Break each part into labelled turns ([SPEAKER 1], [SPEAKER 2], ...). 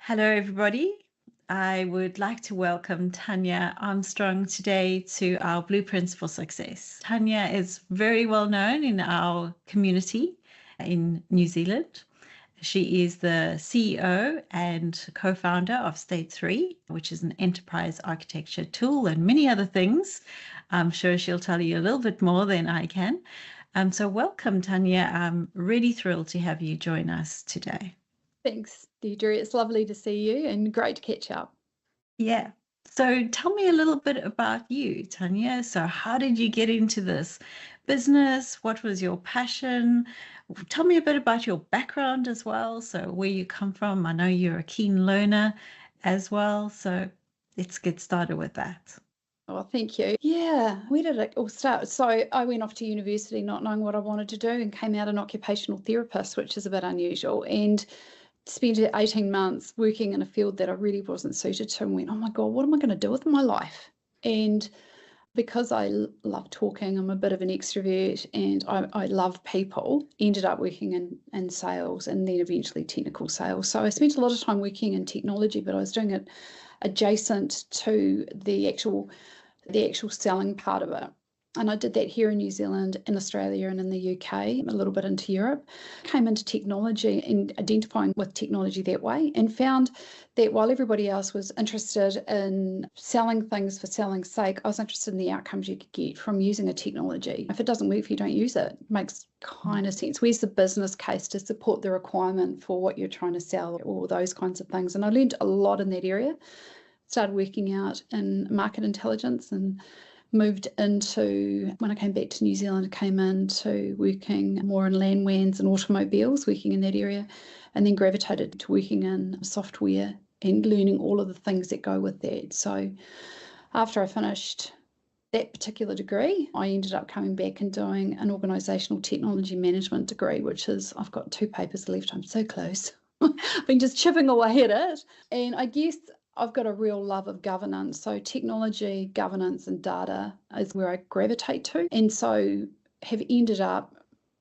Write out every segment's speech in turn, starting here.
[SPEAKER 1] Hello, everybody. I would like to welcome Tania Armstrong today to our Blueprints for Success. Tania is very well known in our community in New Zealand. She is the CEO and co-founder of State 3, which is an enterprise architecture tool and many other things. I'm sure she'll tell you a little bit more than I can. So welcome, Tania. I'm really thrilled to have you join us today.
[SPEAKER 2] Thanks, Deirdre. It's lovely to see you and great to catch up.
[SPEAKER 1] Yeah. So tell me a little bit about you, Tania. So how did you get into this business? What was your passion? Tell me a bit about your background as well. So where you come from. I know you're a keen learner as well. So let's get started with that.
[SPEAKER 2] Oh, thank you. Yeah, where did it all start? So I went off to university not knowing what I wanted to do and came out an occupational therapist, which is a bit unusual, and spent 18 months working in a field that I really wasn't suited to and went, oh my God, what am I going to do with my life? And because I love talking, I'm a bit of an extrovert and I love people, ended up working in sales and then eventually technical sales. So I spent a lot of time working in technology, but I was doing it adjacent to the actual selling part of it. And I did that here in New Zealand, in Australia, and in the UK, a little bit into Europe. Came into technology and identifying with technology that way, and found that while everybody else was interested in selling things for selling's sake, I was interested in the outcomes you could get from using a technology. If it doesn't work for you, don't use it. It makes kind of sense. Where's the business case to support the requirement for what you're trying to sell, or those kinds of things? And I learned a lot in that area. Started working out in market intelligence and moved into, when I came back to New Zealand, came into working more in land WANs and automobiles, working in that area, and then gravitated to working in software and learning all of the things that go with that. So after I finished that particular degree, I ended up coming back and doing an organisational technology management degree, which is, I've got 2 papers left, I'm so close. I've been just chipping away at it. And I guess I've got a real love of governance. So technology, governance, and data is where I gravitate to. And so have ended up,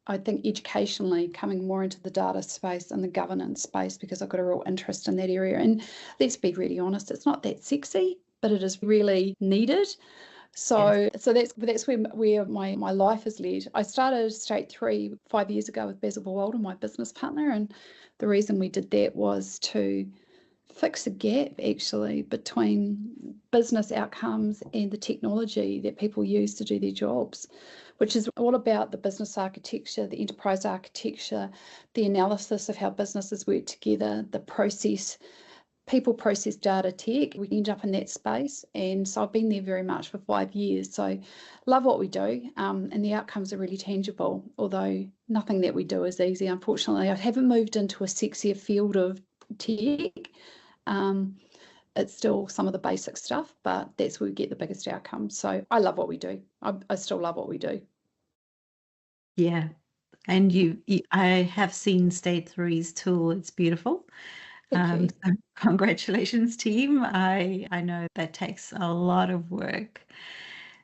[SPEAKER 2] I think, educationally coming more into the data space and the governance space because I've got a real interest in that area. And let's be really honest, it's not that sexy, but it is really needed. So that's where my life has led. I started State 3 5 years ago with Basil Walder, my business partner, and the reason we did that was to fix a gap actually between business outcomes and the technology that people use to do their jobs, which is all about the business architecture, the enterprise architecture, the analysis of how businesses work together, the process, people, process, data, tech. We end up in that space, and so I've been there very much for 5 years. So love what we do, and the outcomes are really tangible, although nothing that we do is easy, unfortunately. I haven't moved into a sexier field of tech. It's still some of the basic stuff, but that's where we get the biggest outcomes. So I love what we do. I still love what we do.
[SPEAKER 1] Yeah. And I have seen State 3's tool. It's beautiful.
[SPEAKER 2] Thank you.
[SPEAKER 1] So congratulations, team. I know that takes a lot of work.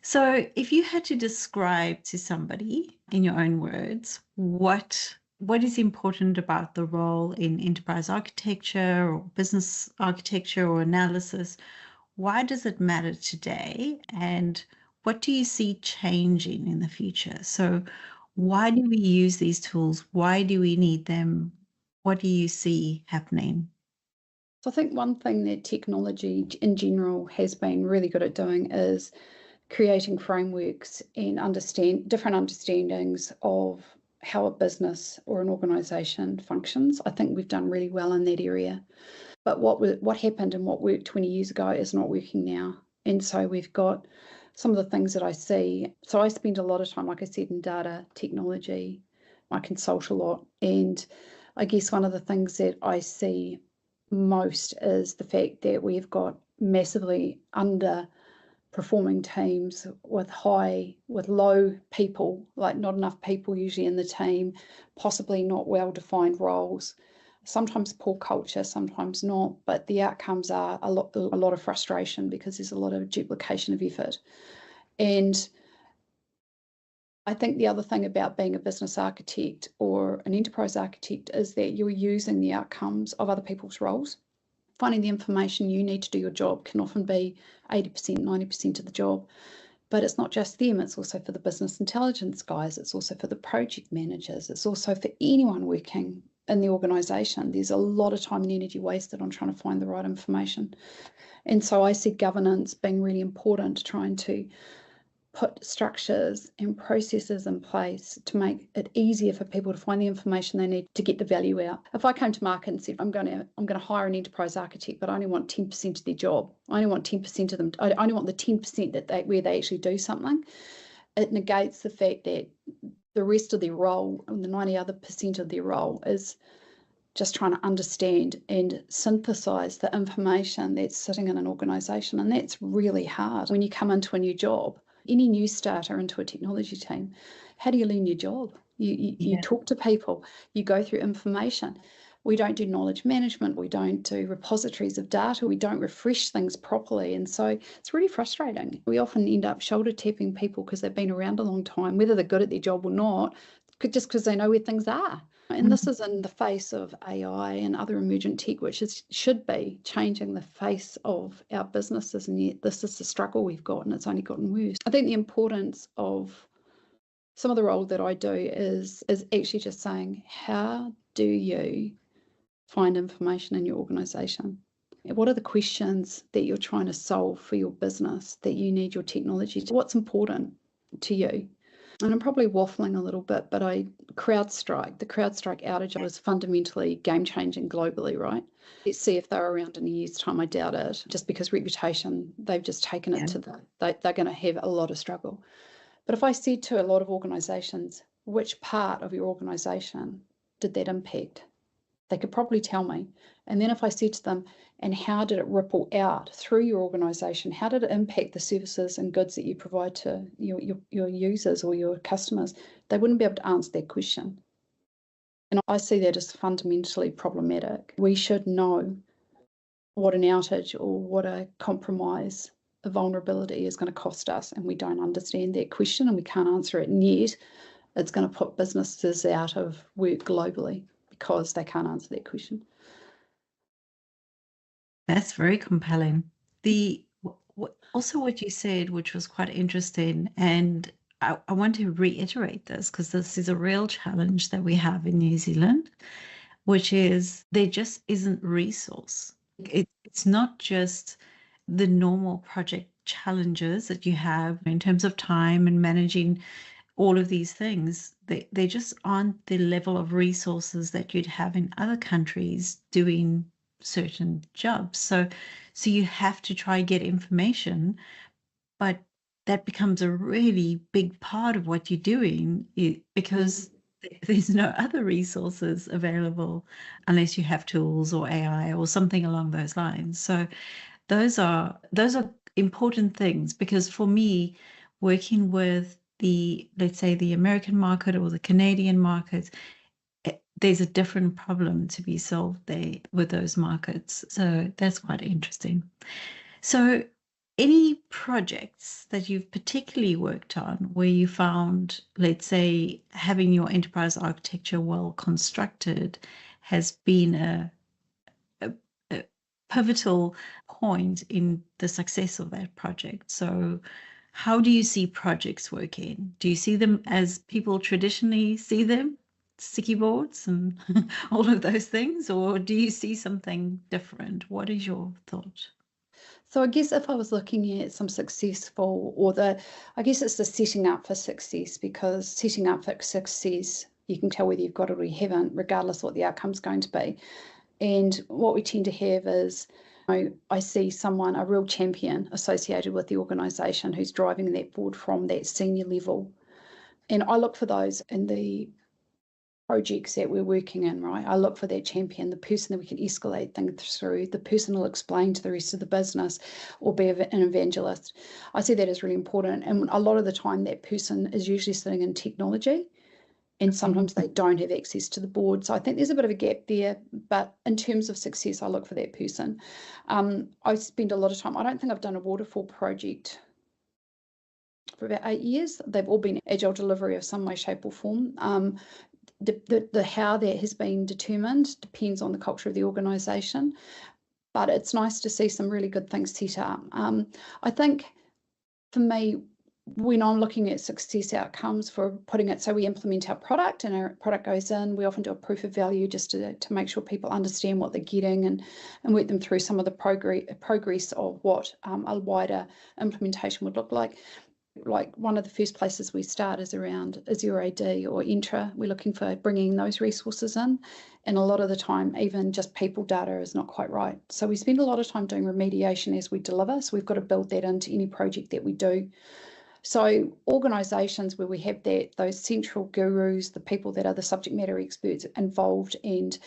[SPEAKER 1] So if you had to describe to somebody in your own words, what is important about the role in enterprise architecture or business architecture or analysis, why does it matter today? And what do you see changing in the future? So why do we use these tools? Why do we need them? What do you see happening?
[SPEAKER 2] So I think one thing that technology in general has been really good at doing is creating frameworks and different understandings of how a business or an organisation functions. I think we've done really well in that area. But what happened and what worked 20 years ago is not working now. And so we've got some of the things that I see. So I spend a lot of time, like I said, in data, technology. I consult a lot. And I guess one of the things that I see most is the fact that we've got massively underperforming teams with low people, like not enough people usually in the team, possibly not well-defined roles, sometimes poor culture, sometimes not, but the outcomes are a lot of frustration because there's a lot of duplication of effort. And I think the other thing about being a business architect or an enterprise architect is that you're using the outcomes of other people's roles. finding the information you need to do your job can often be 80%, 90% of the job. But it's not just them, it's also for the business intelligence guys, it's also for the project managers, it's also for anyone working in the organisation. There's a lot of time and energy wasted on trying to find the right information. And so I see governance being really important, trying to put structures and processes in place to make it easier for people to find the information they need to get the value out. If I came to market and said, I'm going to hire an enterprise architect, but I only want 10% of their job, I only want 10% of them, I only want the 10% where they actually do something, it negates the fact that the rest of their role, and the 90 other % of their role, is just trying to understand and synthesize the information that's sitting in an organisation. And that's really hard when you come into a new job. Any new starter into a technology team, how do you learn your job? You talk to people, you go through information. We don't do knowledge management, we don't do repositories of data, we don't refresh things properly. And so it's really frustrating. We often end up shoulder tapping people because they've been around a long time, whether they're good at their job or not, just because they know where things are. And this is in the face of AI and other emergent tech, which should be changing the face of our businesses. And yet this is the struggle we've got, and it's only gotten worse. I think the importance of some of the role that I do is actually just saying, how do you find information in your organisation? What are the questions that you're trying to solve for your business that you need your technology to? What's important to you? And I'm probably waffling a little bit, but the CrowdStrike outage was fundamentally game-changing globally, right? Let's see if they're around in a year's time. I doubt it, just because reputation, they've just taken it to they're going to have a lot of struggle. But if I said to a lot of organisations, which part of your organisation did that impact? They could probably tell me. And then if I said to them, and how did it ripple out through your organisation? How did it impact the services and goods that you provide to your users or your customers? They wouldn't be able to answer that question. And I see that as fundamentally problematic. We should know what an outage or what a compromise, a vulnerability is going to cost us, and we don't understand that question and we can't answer it. And yet it's going to put businesses out of work globally because they can't answer that question.
[SPEAKER 1] That's very compelling. Also what you said, which was quite interesting, and I want to reiterate this because this is a real challenge that we have in New Zealand, which is there just isn't resource. It's not just the normal project challenges that you have in terms of time and managing all of these things. They just aren't the level of resources that you'd have in other countries doing certain jobs. So you have to try and get information, but that becomes a really big part of what you're doing because there's no other resources available unless you have tools or AI or something along those lines. So those are important things, because for me, working with let's say the American market or the Canadian market, there's a different problem to be solved there with those markets. So that's quite interesting. So any projects that you've particularly worked on where you found, let's say, having your enterprise architecture well constructed has been a pivotal point in the success of that project? So how do you see projects working? Do you see them as people traditionally see them? Sticky boards and all of those things, or do you see something different? What is your thought?
[SPEAKER 2] So I guess if I was looking at some successful, I guess it's the setting up for success, because setting up for success, you can tell whether you've got it or you haven't, regardless of what the outcome's going to be. And what we tend to have is, I see a real champion associated with the organisation who's driving that forward from that senior level. And I look for those in the projects that we're working in, right? I look for that champion, the person that we can escalate things through, the person who will explain to the rest of the business or be an evangelist. I see that as really important. And a lot of the time that person is usually sitting in technology, and sometimes they don't have access to the board. So I think there's a bit of a gap there. But in terms of success, I look for that person. I spend a lot of time, I don't think I've done a waterfall project for about 8 years. They've all been agile delivery of some way, shape or form. The how that has been determined depends on the culture of the organisation. but it's nice to see some really good things set up. I think for me, when I'm looking at success outcomes for putting it, so we implement our product and our product goes in, we often do a proof of value just to make sure people understand what they're getting and work them through some of the progress of what a wider implementation would look like. Like one of the first places we start is around Azure AD or Entra. We're looking for bringing those resources in. And a lot of the time, even just people data is not quite right. So we spend a lot of time doing remediation as we deliver. So we've got to build that into any project that we do. So organisations where we have those central gurus, the people that are the subject matter experts involved and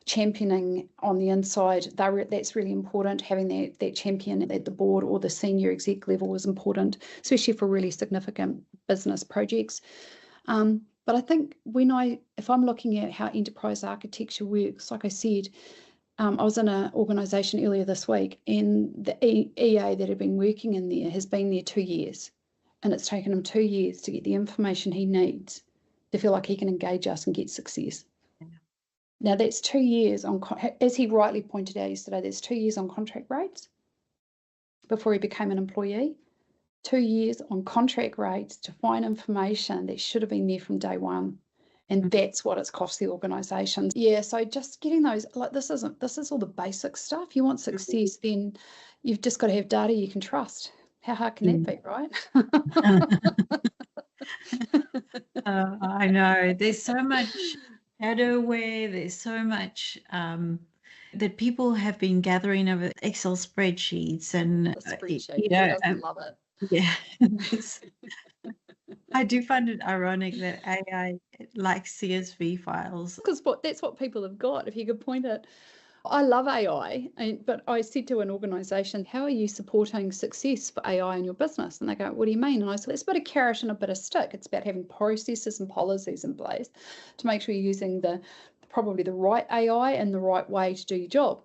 [SPEAKER 2] championing on the inside, that's really important. Having that champion at the board or the senior exec level is important, especially for really significant business projects. But I think if I'm looking at how enterprise architecture works, like I said, I was in an organisation earlier this week, and the EA that had been working in there has been there 2 years. And it's taken him 2 years to get the information he needs to feel like he can engage us and get success.
[SPEAKER 1] Yeah.
[SPEAKER 2] Now, that's 2 years on, as he rightly pointed out yesterday, there's 2 years on contract rates before he became an employee, 2 years on contract rates to find information that should have been there from day one. And that's what it's cost the organisations. Yeah, so just getting those, like this is all the basic stuff. You want success, then you've just got to have data you can trust. How hard can that be, right?
[SPEAKER 1] I know. There's so much shadowware. There's so much that people have been gathering over Excel spreadsheets and,
[SPEAKER 2] Spreadsheet. Who doesn't love it?
[SPEAKER 1] Yeah. I do find it ironic that AI likes CSV files.
[SPEAKER 2] Because that's what people have got, if you could point it. I love AI, but I said to an organisation, how are you supporting success for AI in your business? And they go, what do you mean? And I said, it's a bit of carrot and a bit of stick. It's about having processes and policies in place to make sure you're using probably the right AI and the right way to do your job.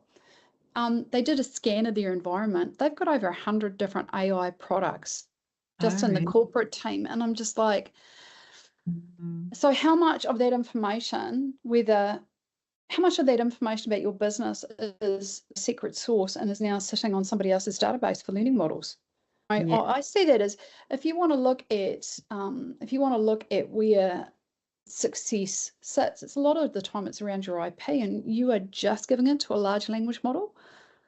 [SPEAKER 2] They did a scan of their environment. They've got over 100 different AI products just in the corporate team. And I'm just like, so how much of that information, how much of that information about your business is a secret source and is now sitting on somebody else's database for learning models? I see that as if you want to look at where success sits, it's a lot of the time it's around your IP, and you are just giving it to a large language model.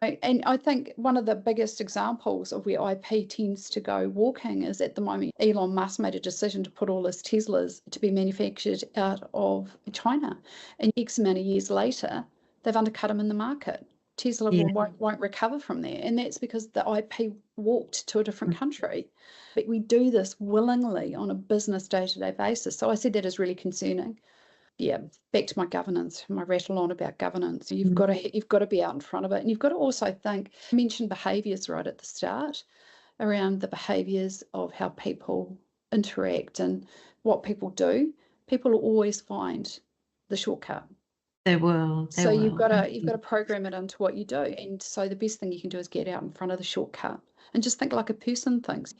[SPEAKER 2] And I think one of the biggest examples of where IP tends to go walking is at the moment, Elon Musk made a decision to put all his Teslas to be manufactured out of China. And X amount of years later, they've undercut him in the market. Tesla won't recover from there. And that's because the IP walked to a different country. But we do this willingly on a business day-to-day basis. So I said that is really concerning. Yeah, back to my governance, my rattle on about governance. You've got to be out in front of it, and you've got to also think. I mentioned behaviours right at the start, around the behaviours of how people interact and what people do. People will always find the shortcut.
[SPEAKER 1] They will.
[SPEAKER 2] So you've got to program it into what you do, and so the best thing you can do is get out in front of the shortcut and just think like a person thinks.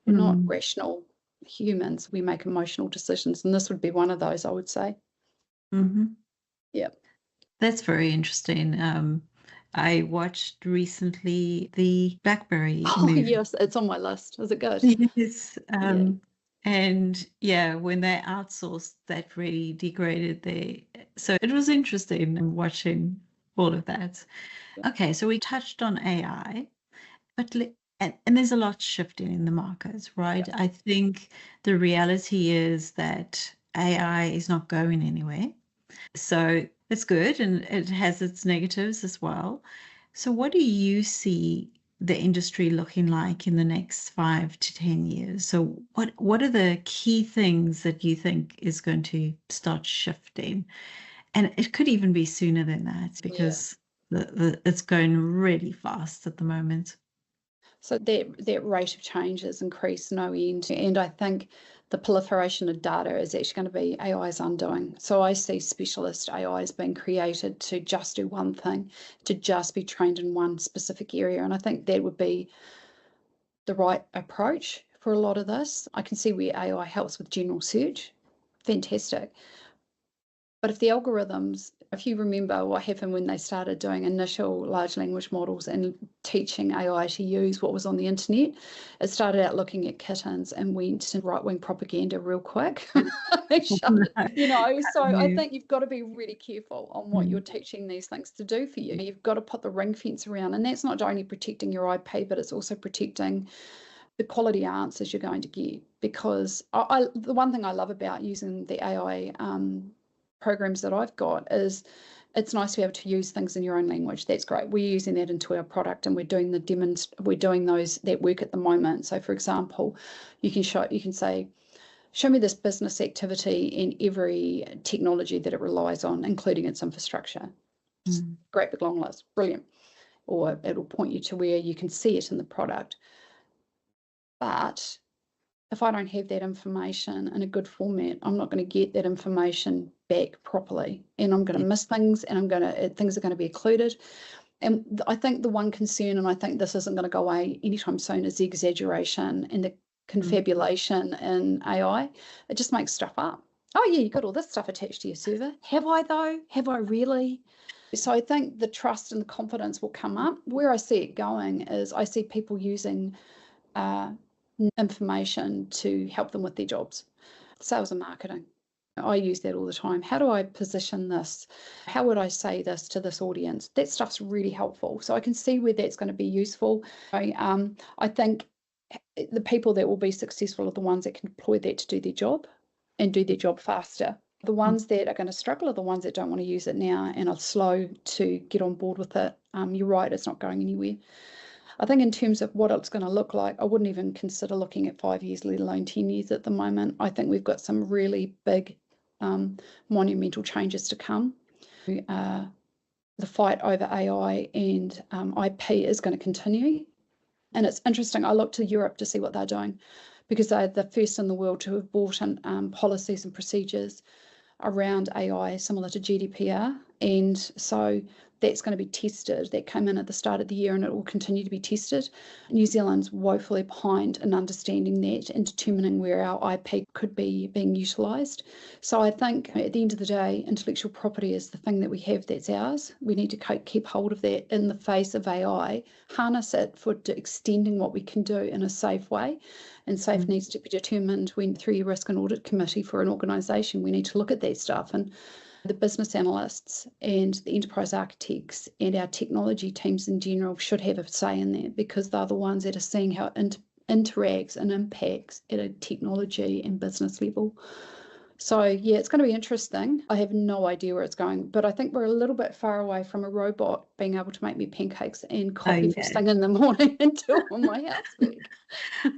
[SPEAKER 2] We're not rational humans. We make emotional decisions, and this would be one of those, I would say. Yeah,
[SPEAKER 1] that's very interesting. I watched recently the BlackBerry movie.
[SPEAKER 2] Yes, it's on my list. Is it good?
[SPEAKER 1] Yes. And when they outsourced, that really degraded so it was interesting watching all of that. Okay, so we touched on AI, but and there's a lot shifting in the markets, right? I think the reality is that AI is not going anywhere. So it's good, and it has its negatives as well. So what do you see the industry looking like in the next 5 to 10 years? So what are the key things that you think is going to start shifting? And it could even be sooner than that, because it's going really fast at the moment.
[SPEAKER 2] So that rate of change has increased no end. And I think the proliferation of data is actually going to be AI's undoing. So I see specialist AIs being created to just do one thing, to just be trained in one specific area. And I think that would be the right approach for a lot of this. I can see where AI helps with general search. Fantastic. But if the algorithms If you remember what happened when they started doing initial large language models and teaching AI to use what was on the internet, it started out looking at kittens and went to right-wing propaganda real quick. They shut it, so I think you've got to be really careful on what you're teaching these things to do for you. You've got to put the ring fence around, and that's not only protecting your IP, but it's also protecting the quality answers you're going to get. Because the one thing I love about using the AI programs that I've got is it's nice to be able to use things in your own language. That's great. We're using that into our product, and we're doing that work at the moment. So, for example, you can say, show me this business activity and every technology that it relies on, including its infrastructure. Great big long list, brilliant. Or it'll point you to where you can see it in the product. But if I don't have that information in a good format, I'm not going to get that information back properly, and I'm going to miss things, and things are going to be occluded. And I think the one concern, and I think this isn't going to go away anytime soon, is the exaggeration and the confabulation in AI. It just makes stuff up. Oh yeah, you got all this stuff attached to your server. Have I though? Have I really? So I think the trust and the confidence will come up. Where I see it going is I see people using information to help them with their jobs. Sales and marketing. I use that all the time. How do I position this? How would I say this to this audience? That stuff's really helpful. So I can see where that's going to be useful. I think the people that will be successful are the ones that can deploy that to do their job and do their job faster. The ones that are going to struggle are the ones that don't want to use it now and are slow to get on board with it. You're right, it's not going anywhere. I think in terms of what it's going to look like, I wouldn't even consider looking at 5 years, let alone 10 years at the moment. I think we've got some really big monumental changes to come. The fight over AI and IP is going to continue. And it's interesting, I look to Europe to see what they're doing, because they're the first in the world to have brought in policies and procedures around AI similar to GDPR. And so that's going to be tested. That came in at the start of the year, and it will continue to be tested. New Zealand's woefully behind in understanding that and determining where our IP could be being utilised. So I think at the end of the day, intellectual property is the thing that we have that's ours. We need to keep hold of that in the face of AI, harness it for extending what we can do in a safe way. And safe needs to be determined through your risk and audit committee for an organisation. We need to look at that stuff, and the business analysts and the enterprise architects and our technology teams in general should have a say in that, because they're the ones that are seeing how it interacts and impacts at a technology and business level. So yeah, it's going to be interesting. I have no idea where it's going, but I think we're a little bit far away from a robot being able to make me pancakes and coffee first thing in the morning and do all my housework.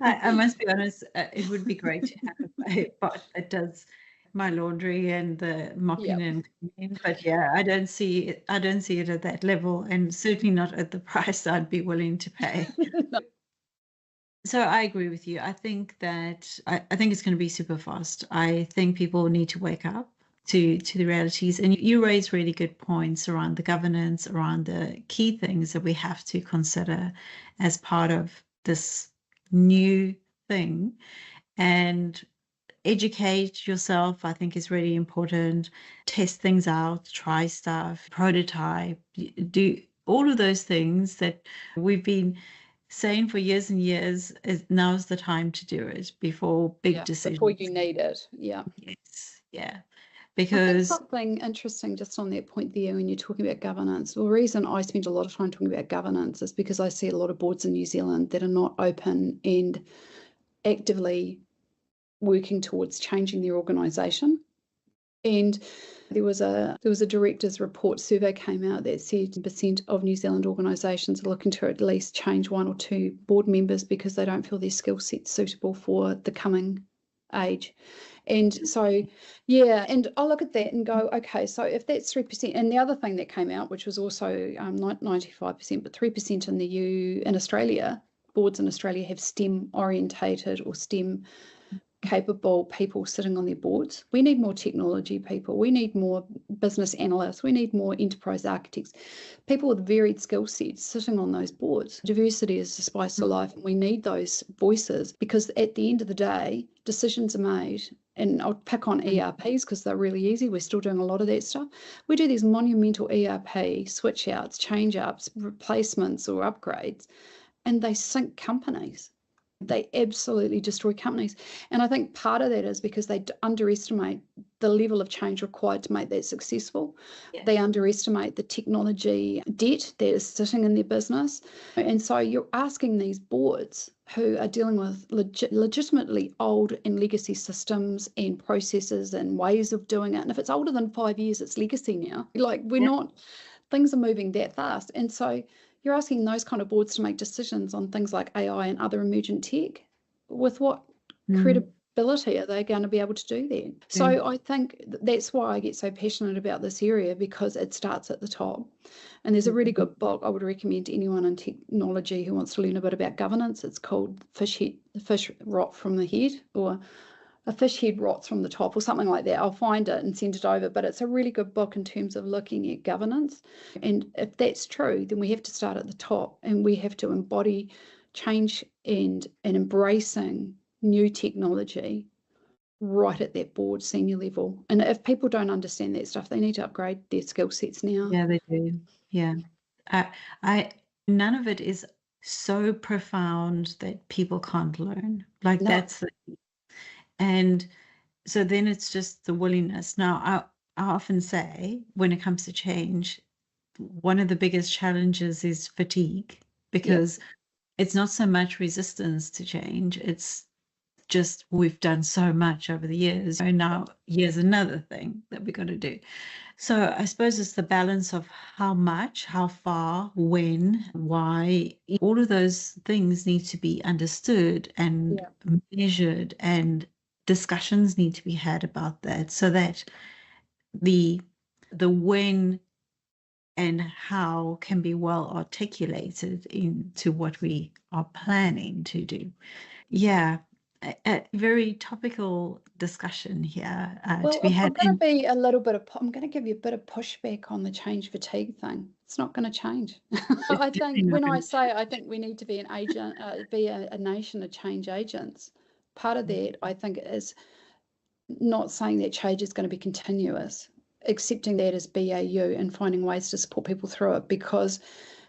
[SPEAKER 1] I must be honest, it would be great to have a bot that does my laundry and the mopping and cleaning. But yeah, I don't see it at that level, and certainly not at the price I'd be willing to pay.
[SPEAKER 2] No.
[SPEAKER 1] So I agree with you. I think that I think it's going to be super fast. I think people need to wake up to the realities. And you raise really good points around the governance, around the key things that we have to consider as part of this new thing. And educate yourself, I think, is really important. Test things out, try stuff, prototype, do all of those things that we've been saying for years and years. Now's the time to do it before big decisions.
[SPEAKER 2] Before you need it. Yeah.
[SPEAKER 1] Yes. Yeah. Because
[SPEAKER 2] something interesting just on that point there when you're talking about governance. The reason I spend a lot of time talking about governance is because I see a lot of boards in New Zealand that are not open and actively working towards changing their organisation. And there was a directors report survey came out that said 10% of New Zealand organisations are looking to at least change 1 or 2 board members because they don't feel their skill set suitable for the coming age. And so, yeah, and I look at that and go, okay, so if that's 3%, and the other thing that came out, which was also 95%, but 3% in Australia, boards in Australia have STEM orientated or STEM capable people sitting on their boards. We need more technology people. We need more business analysts. We need more enterprise architects, people with varied skill sets sitting on those boards. Diversity is the spice of life, and we need those voices, because at the end of the day, decisions are made. And I'll pick on ERPs because they're really easy. We're still doing a lot of that stuff. We do these monumental ERP switch outs, change ups, replacements or upgrades, and they sink companies. They absolutely destroy companies. And I think part of that is because they underestimate the level of change required to make that successful.
[SPEAKER 1] Yes.
[SPEAKER 2] They underestimate the technology debt that is sitting in their business. And so you're asking these boards who are dealing with legitimately old and legacy systems and processes and ways of doing it. And if it's older than 5 years, it's legacy now. Like, we're not, things are moving that fast. And so you're asking those kind of boards to make decisions on things like AI and other emergent tech. With what credibility are they going to be able to do that? So I think that's why I get so passionate about this area, because it starts at the top. And there's a really good book I would recommend to anyone in technology who wants to learn a bit about governance. It's called Fish Rot from the Head, or A Fish Head Rots from the Top, or something like that. I'll find it and send it over, but it's a really good book in terms of looking at governance. And if that's true, then we have to start at the top, and we have to embody change and embracing new technology right at that board senior level. And if people don't understand that stuff, they need to upgrade their skill sets now.
[SPEAKER 1] Yeah, they do. Yeah. None of it is so profound that people can't learn. Like, that's the, and so then it's just the willingness. Now, I often say, when it comes to change, one of the biggest challenges is fatigue, because it's not so much resistance to change. It's just, we've done so much over the years. And now here's another thing that we've got to do. So I suppose it's the balance of how much, how far, when, why. All of those things need to be understood and measured, and discussions need to be had about that, so that the when and how can be well articulated into what we are planning to do. Yeah, a very topical discussion here to be had.
[SPEAKER 2] I'm going to give you a bit of pushback on the change fatigue thing. It's not going to change. I think I think we need to be an agent, be a nation of change agents. Part of that, I think, is not saying that change is going to be continuous, accepting that as BAU and finding ways to support people through it, because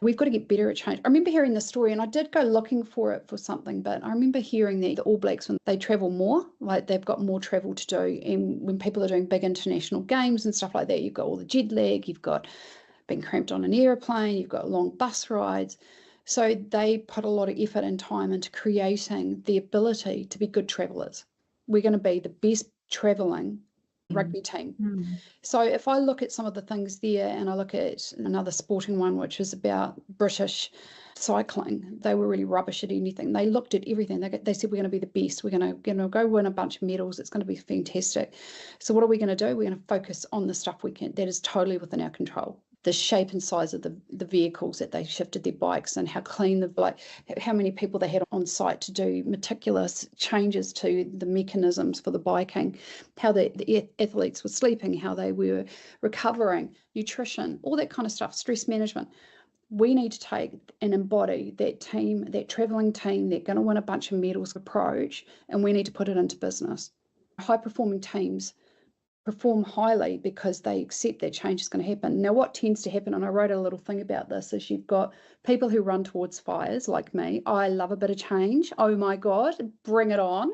[SPEAKER 2] we've got to get better at change. I remember hearing the story, and I did go looking for it for something, but I remember hearing that the All Blacks, when they travel more, like, they've got more travel to do. And when people are doing big international games and stuff like that, you've got all the jet lag, you've got being cramped on an airplane, you've got long bus rides. So they put a lot of effort and time into creating the ability to be good travellers. We're going to be the best travelling rugby team. So if I look at some of the things there, and I look at another sporting one, which is about British cycling, they were really rubbish at anything. They looked at everything. They said, we're going to be the best. We're going to go win a bunch of medals. It's going to be fantastic. So what are we going to do? We're going to focus on the stuff that is totally within our control. The shape and size of the vehicles that they shifted their bikes, and how clean how many people they had on site to do meticulous changes to the mechanisms for the biking, how the athletes were sleeping, how they were recovering, nutrition, all that kind of stuff, stress management. We need to take and embody that team, that travelling team, they're going to win a bunch of medals approach, and we need to put it into business. High performing teams perform highly because they accept that change is going to happen. Now, what tends to happen, and I wrote a little thing about this, is you've got people who run towards fires, like me. I love a bit of change. Oh my God, bring it on.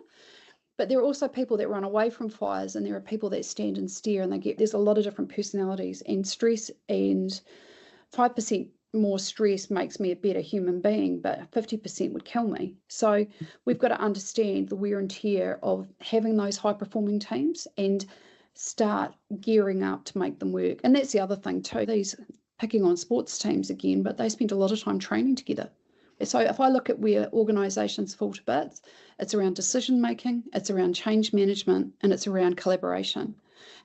[SPEAKER 2] But there are also people that run away from fires, and there are people that stand and stare, and there's a lot of different personalities, and stress, and 5% more stress makes me a better human being, but 50% would kill me. So we've got to understand the wear and tear of having those high performing teams and start gearing up to make them work. And that's the other thing too, these picking on sports teams again, but they spend a lot of time training together. So if I look at where organisations fall to bits, it's around decision making, it's around change management, and it's around collaboration.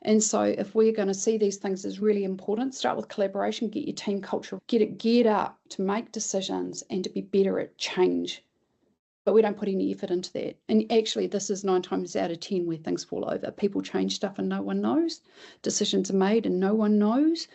[SPEAKER 2] And so if we're going to see these things as really important, start with collaboration, get your team culture, get it geared up to make decisions and to be better at change but we don't put any effort into that. And actually, this is 9 times out of 10 where things fall over. People change stuff and no one knows. Decisions are made and no one knows.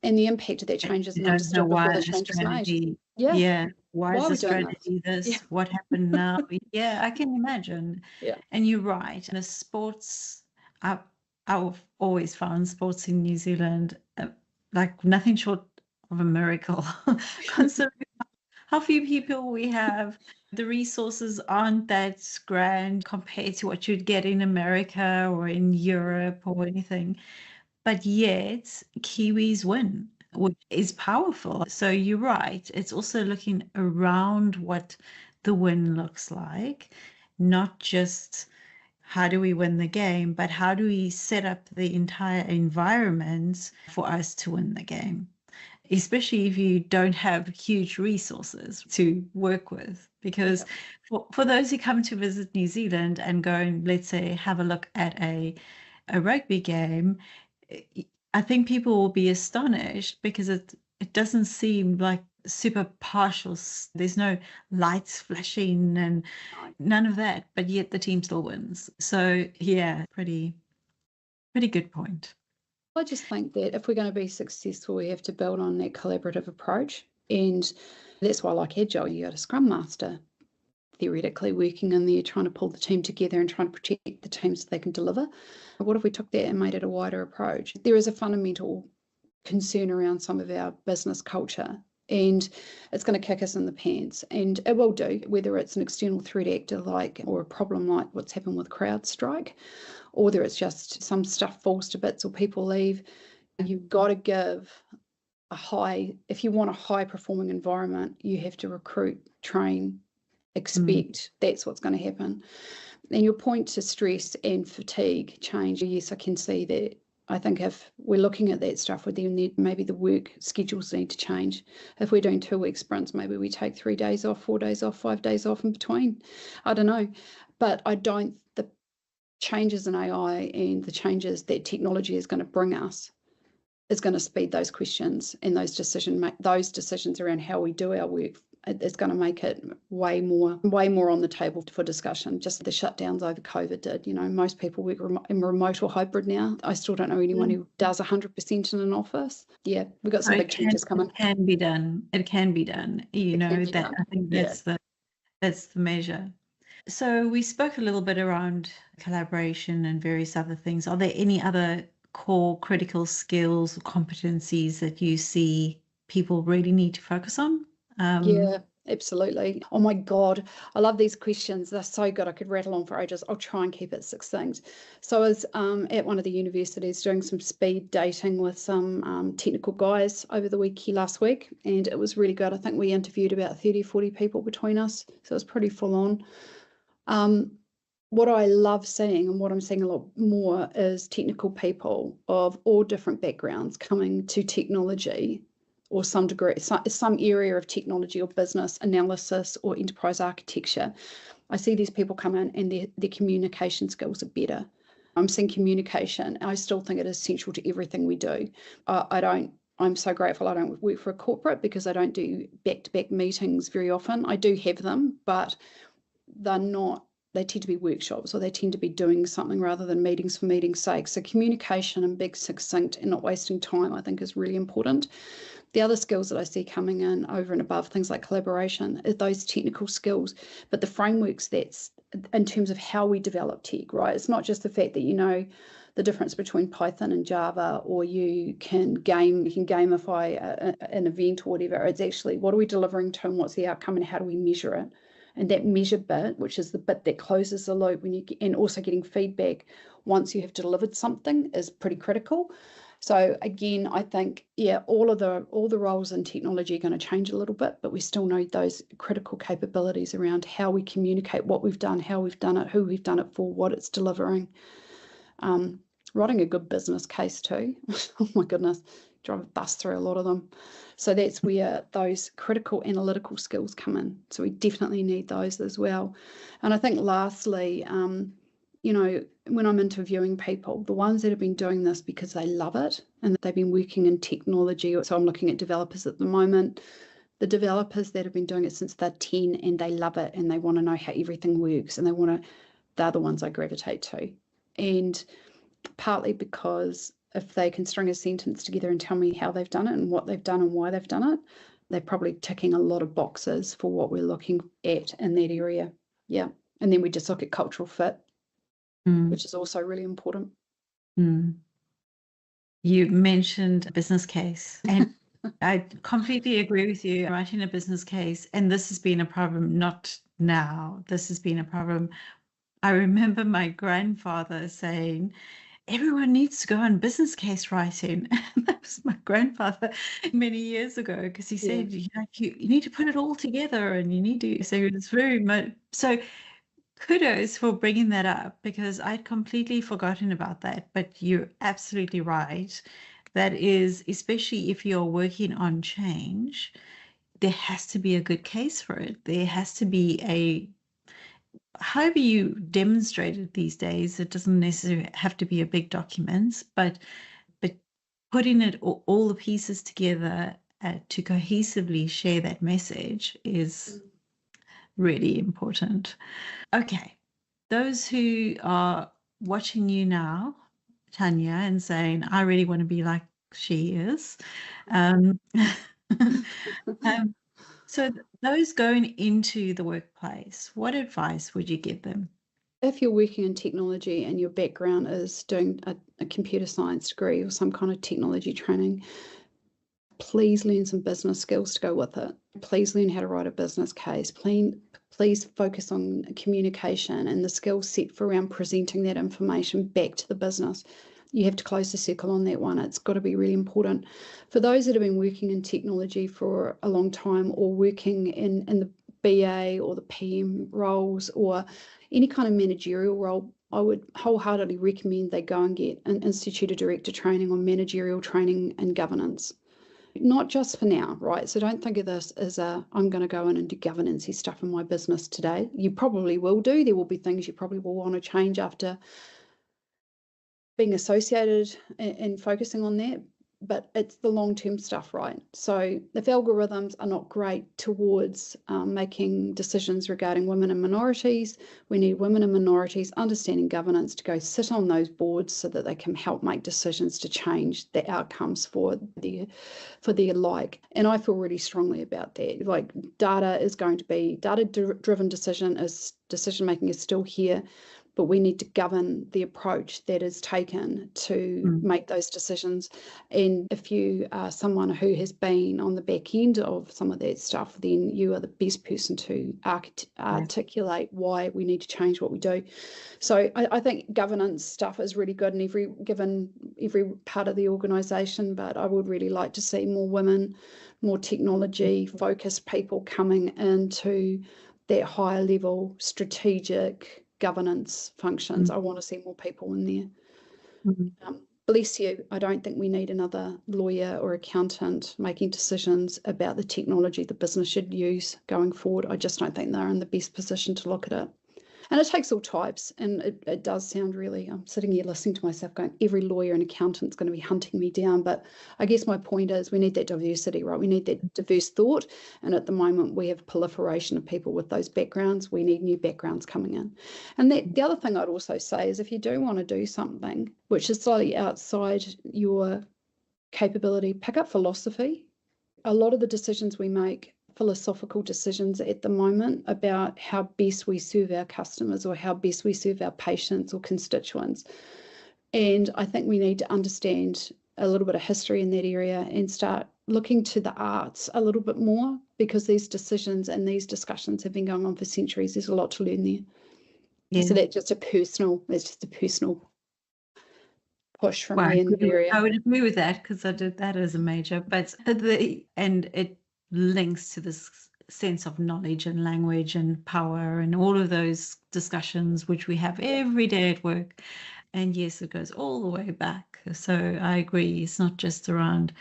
[SPEAKER 2] And the impact of that change
[SPEAKER 1] You
[SPEAKER 2] isn't
[SPEAKER 1] don't know
[SPEAKER 2] understood before
[SPEAKER 1] why
[SPEAKER 2] the
[SPEAKER 1] a
[SPEAKER 2] change is made.
[SPEAKER 1] strategy,
[SPEAKER 2] Yeah.
[SPEAKER 1] yeah, why
[SPEAKER 2] Why
[SPEAKER 1] is
[SPEAKER 2] are
[SPEAKER 1] the
[SPEAKER 2] we doing this?
[SPEAKER 1] strategy
[SPEAKER 2] Yeah.
[SPEAKER 1] this? What happened now? Yeah, I can imagine.
[SPEAKER 2] Yeah.
[SPEAKER 1] And you're right. The sports, I've always found sports in New Zealand like nothing short of a miracle, considering how few people we have. The resources aren't that grand compared to what you'd get in America or in Europe or anything. But yet, Kiwis win, which is powerful. So you're right. It's also looking around what the win looks like, not just how do we win the game, but how do we set up the entire environment for us to win the game, especially if you don't have huge resources to work with. Because for those who come to visit New Zealand and go and, let's say, have a look at a rugby game, I think people will be astonished because it doesn't seem like super partial. There's no lights flashing and none of that, but yet the team still wins. So yeah, pretty good point.
[SPEAKER 2] I just think that if we're going to be successful, we have to build on that collaborative approach. And that's why I like Agile. You got a Scrum Master theoretically working in there, trying to pull the team together and trying to protect the team so they can deliver. What if we took that and made it a wider approach? There is a fundamental concern around some of our business culture, and it's going to kick us in the pants, and it will do, whether it's an external threat actor like, or a problem like what's happened with CrowdStrike, or whether it's just some stuff falls to bits or people leave. You've got to give if you want a high performing environment, you have to recruit, train, expect that's what's going to happen. And your point to stress and fatigue change, yes, I can see that. I think if we're looking at that stuff, maybe the work schedules need to change. If we're doing 2-week sprints, maybe we take 3 days off, 4 days off, 5 days off in between. I don't know. But the changes in AI and the changes that technology is going to bring us is going to speed those questions and those decisions around how we do our work. It's going to make it way more on the table for discussion. Just the shutdowns over COVID did. Most people work in remote or hybrid now. I still don't know anyone who does 100% in an office. Yeah, we've got some big changes coming.
[SPEAKER 1] It can be done. It can be done. I think that's the measure. So we spoke a little bit around collaboration and various other things. Are there any other core critical skills or competencies that you see people really need to focus on?
[SPEAKER 2] Yeah, absolutely. Oh my God, I love these questions. They're so good. I could rattle on for ages. I'll try and keep it succinct. So I was at one of the universities doing some speed dating with some technical guys over the last week, and it was really good. I think we interviewed about 30, 40 people between us, so it was pretty full on. What I love seeing, and what I'm seeing a lot more, is technical people of all different backgrounds coming to technology, or some degree, some area of technology or business analysis or enterprise architecture. I see these people come in and their communication skills are better. I'm seeing communication. I still think it is essential to everything we do. I'm so grateful I don't work for a corporate, because I don't do back-to-back meetings very often. I do have them, but they tend to be workshops, or they tend to be doing something rather than meetings for meeting's sake. So communication and being succinct and not wasting time, I think, is really important. The other skills that I see coming in over and above things like collaboration is those technical skills, but the frameworks that's in terms of how we develop tech, right? It's not just the fact that you know the difference between Python and Java, or you can gamify an event or whatever. It's actually, what are we delivering to, and what's the outcome, and how do we measure it? And that measure bit, which is the bit that closes the loop, and also getting feedback once you have delivered something, is pretty critical. So again, I think, all the roles in technology are going to change a little bit, but we still need those critical capabilities around how we communicate what we've done, how we've done it, who we've done it for, what it's delivering. Writing a good business case too. Oh my goodness, drive a bus through a lot of them. So that's where those critical analytical skills come in. So we definitely need those as well. And I think lastly, when I'm interviewing people, the ones that have been doing this because they love it and that they've been working in technology, so I'm looking at developers at the moment, The developers that have been doing it since they're 10 and they love it and they want to know how everything works and they're the ones I gravitate to. And partly because if they can string a sentence together and tell me how they've done it and what they've done and why they've done it, they're probably ticking a lot of boxes for what we're looking at in that area. Yeah. And then we just look at cultural fit, which is also really important.
[SPEAKER 1] You mentioned business case, and I completely agree with you. Writing a business case, and this has been a problem, not now, this has been a problem. I remember my grandfather saying, everyone needs to go on business case writing. And that was my grandfather many years ago, because he said, you need to put it all together and you need to say it's very much. So kudos for bringing that up, because I'd completely forgotten about that. But you're absolutely right. That is, especially if you're working on change, there has to be a good case for it. There has to be however you demonstrate it these days, it doesn't necessarily have to be a big document, but putting it all the pieces together to cohesively share that message is really important. Okay, those who are watching you now, Tania, and saying, I really want to be like she is. So those going into the workplace, what advice would you give them?
[SPEAKER 2] If you're working in technology and your background is doing a computer science degree or some kind of technology training, please learn some business skills to go with it. Please learn how to write a business case. Please focus on communication and the skill set for around presenting that information back to the business. You have to close the circle on that one. It's got to be really important. For those that have been working in technology for a long time or working in the BA or the PM roles or any kind of managerial role, I would wholeheartedly recommend they go and get an Institute of Director training on managerial training and governance. Not just for now, right? So don't think of this as I'm going to go in and do governance-y stuff in my business today. You probably will do. There will be things you probably will want to change after being associated and focusing on that, but it's the long-term stuff, right? So if algorithms are not great towards making decisions regarding women and minorities, we need women and minorities understanding governance to go sit on those boards so that they can help make decisions to change the outcomes for their like. And I feel really strongly about that. Like data-driven decision making is still here, but we need to govern the approach that is taken to make those decisions. And if you are someone who has been on the back end of some of that stuff, then you are the best person to articulate why we need to change what we do. So I think governance stuff is really good in every part of the organisation, but I would really like to see more women, more technology-focused people coming into that higher level strategic governance functions. I want to see more people in there. Bless you. I don't think we need another lawyer or accountant making decisions about the technology the business should use going forward. I just don't think they're in the best position to look at it. And it takes all types, and it does sound really, I'm sitting here listening to myself going, every lawyer and accountant's going to be hunting me down. But I guess my point is we need that diversity, right? We need that diverse thought. And at the moment, we have proliferation of people with those backgrounds. We need new backgrounds coming in. And the other thing I'd also say is if you do want to do something which is slightly outside your capability, pick up philosophy. A lot of the decisions we make, philosophical decisions at the moment about how best we serve our customers or how best we serve our patients or constituents. And I think we need to understand a little bit of history in that area and start looking to the arts a little bit more, because these decisions and these discussions have been going on for centuries. There's a lot to learn there. Yeah. So that's just a personal push from me in the area.
[SPEAKER 1] I would agree with that, because I did that as a major, but it links to this sense of knowledge and language and power and all of those discussions which we have every day at work. And yes, it goes all the way back. So I agree, it's not just around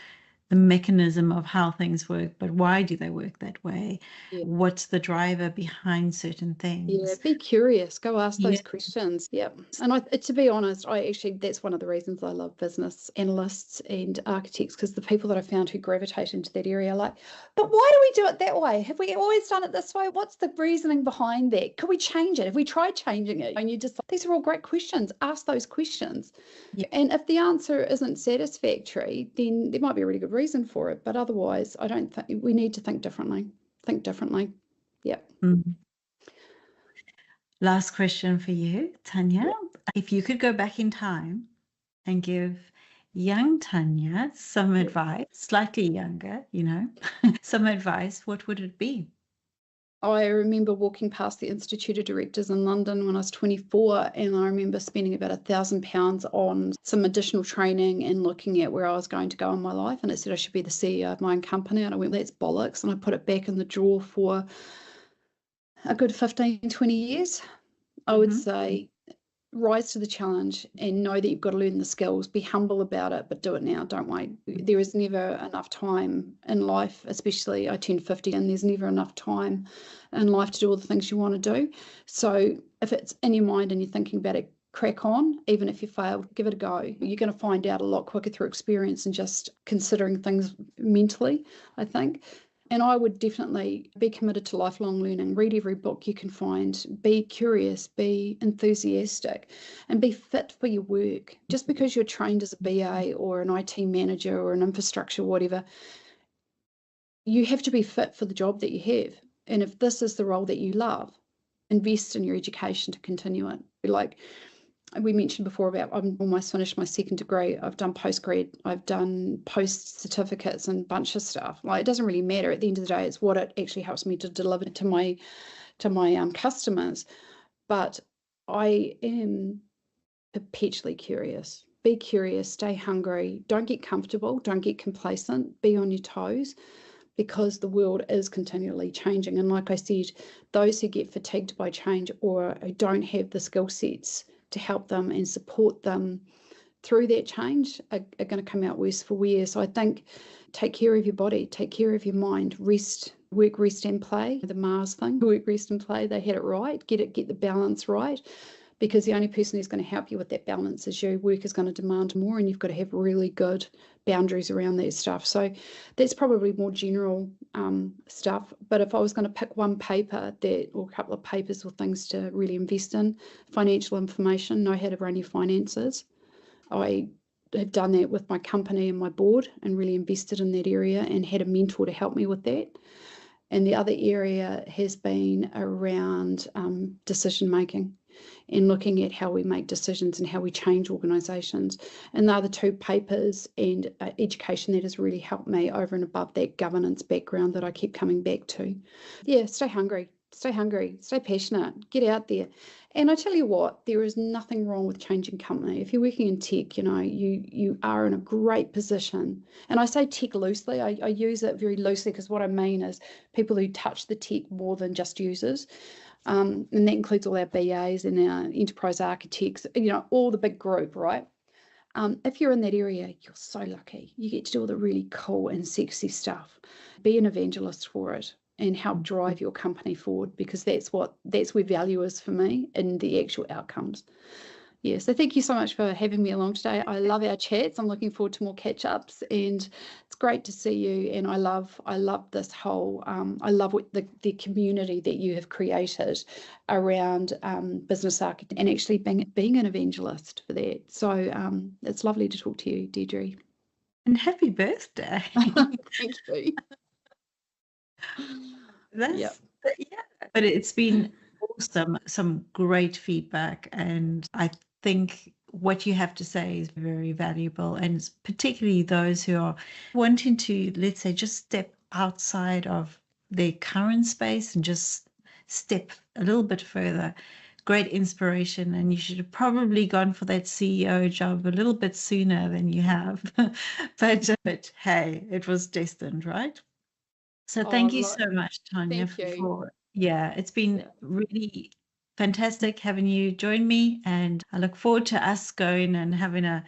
[SPEAKER 1] the mechanism of how things work, but why do they work that way?
[SPEAKER 2] Yeah.
[SPEAKER 1] What's the driver behind certain
[SPEAKER 2] Yeah,
[SPEAKER 1] things?
[SPEAKER 2] be curious. Go ask
[SPEAKER 1] Yeah.
[SPEAKER 2] those questions. Yeah. And to be honest, that's one of the reasons I love business analysts and architects, because the people that I found who gravitate into that area are like, but why do we do it that way? Have we always done it this way? What's the reasoning behind that? Could we change it? Have we tried changing it? And you just, these are all great questions. Ask those questions.
[SPEAKER 1] Yeah.
[SPEAKER 2] And if the answer isn't satisfactory, then there might be a really good reason for it. But otherwise, I don't think we need to think differently. Think differently. Yeah.
[SPEAKER 1] Mm. Last question for you, Tania. If you could go back in time and give young Tania some advice, slightly younger, some advice, what would it be?
[SPEAKER 2] I remember walking past the Institute of Directors in London when I was 24, and I remember spending about £1,000 on some additional training and looking at where I was going to go in my life. And it said I should be the CEO of my own company. And I went, that's bollocks. And I put it back in the drawer for a good 15, 20 years. I would say rise to the challenge and know that you've got to learn the skills. Be humble about it, but do it now. Don't wait. There is never enough time in life, especially I turned 50, and there's never enough time in life to do all the things you want to do. So if it's in your mind and you're thinking about it, crack on. Even if you fail, give it a go. You're going to find out a lot quicker through experience and just considering things mentally, I think. And I would definitely be committed to lifelong learning. Read every book you can find. Be curious, be enthusiastic, and be fit for your work. Just because you're trained as a BA or an IT manager or an infrastructure, whatever, you have to be fit for the job that you have. And if this is the role that you love, invest in your education to continue it. Like we mentioned before about I'm almost finished my second degree. I've done postgrad, I've done post certificates and a bunch of stuff. Like it doesn't really matter. At the end of the day, it's what it actually helps me to deliver to my customers. But I am perpetually curious. Be curious, stay hungry, don't get comfortable, don't get complacent, be on your toes, because the world is continually changing. And like I said, those who get fatigued by change or who don't have the skill sets to help them and support them through that change are going to come out worse for wear. So I think take care of your body, take care of your mind, rest, work, rest and play. The Mars thing, work, rest and play, they had it right. Get the balance right, because the only person who's going to help you with that balance is you. Work is going to demand more, and you've got to have really good boundaries around that stuff. So that's probably more general stuff. But if I was going to pick one paper or a couple of papers or things to really invest in, financial information, know how to run your finances. I have done that with my company and my board and really invested in that area and had a mentor to help me with that. And the other area has been around decision making and looking at how we make decisions and how we change organisations. And they're the two papers and education that has really helped me over and above that governance background that I keep coming back to. Yeah, stay hungry, stay passionate, get out there. And I tell you what, there is nothing wrong with changing company. If you're working in tech, you are in a great position. And I say tech loosely. I use it very loosely because what I mean is people who touch the tech more than just users. And that includes all our BAs and our enterprise architects, all the big group, right? If you're in that area, you're so lucky. You get to do all the really cool and sexy stuff. Be an evangelist for it and help drive your company forward, because that's where value is for me in the actual outcomes. Yeah, so thank you so much for having me along today. I love our chats. I'm looking forward to more catch-ups, and it's great to see you. And I love this whole, I love what the community that you have created around business architect and actually being an evangelist for that. So it's lovely to talk to you, Deirdre.
[SPEAKER 1] And happy birthday.
[SPEAKER 2] Thank you.
[SPEAKER 1] Yeah, but it's been awesome, some great feedback, and I think what you have to say is very valuable, and particularly those who are wanting to, let's say, just step outside of their current space and just step a little bit further. Great inspiration, and you should have probably gone for that CEO job a little bit sooner than you have. But hey, it was destined, right? So thank you so much, Tania, it's been really fantastic having you join me, and I look forward to us going and having a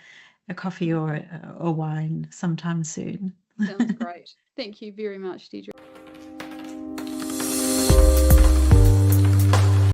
[SPEAKER 1] coffee or a wine sometime soon.
[SPEAKER 2] Sounds great. Thank you very much, Deirdre.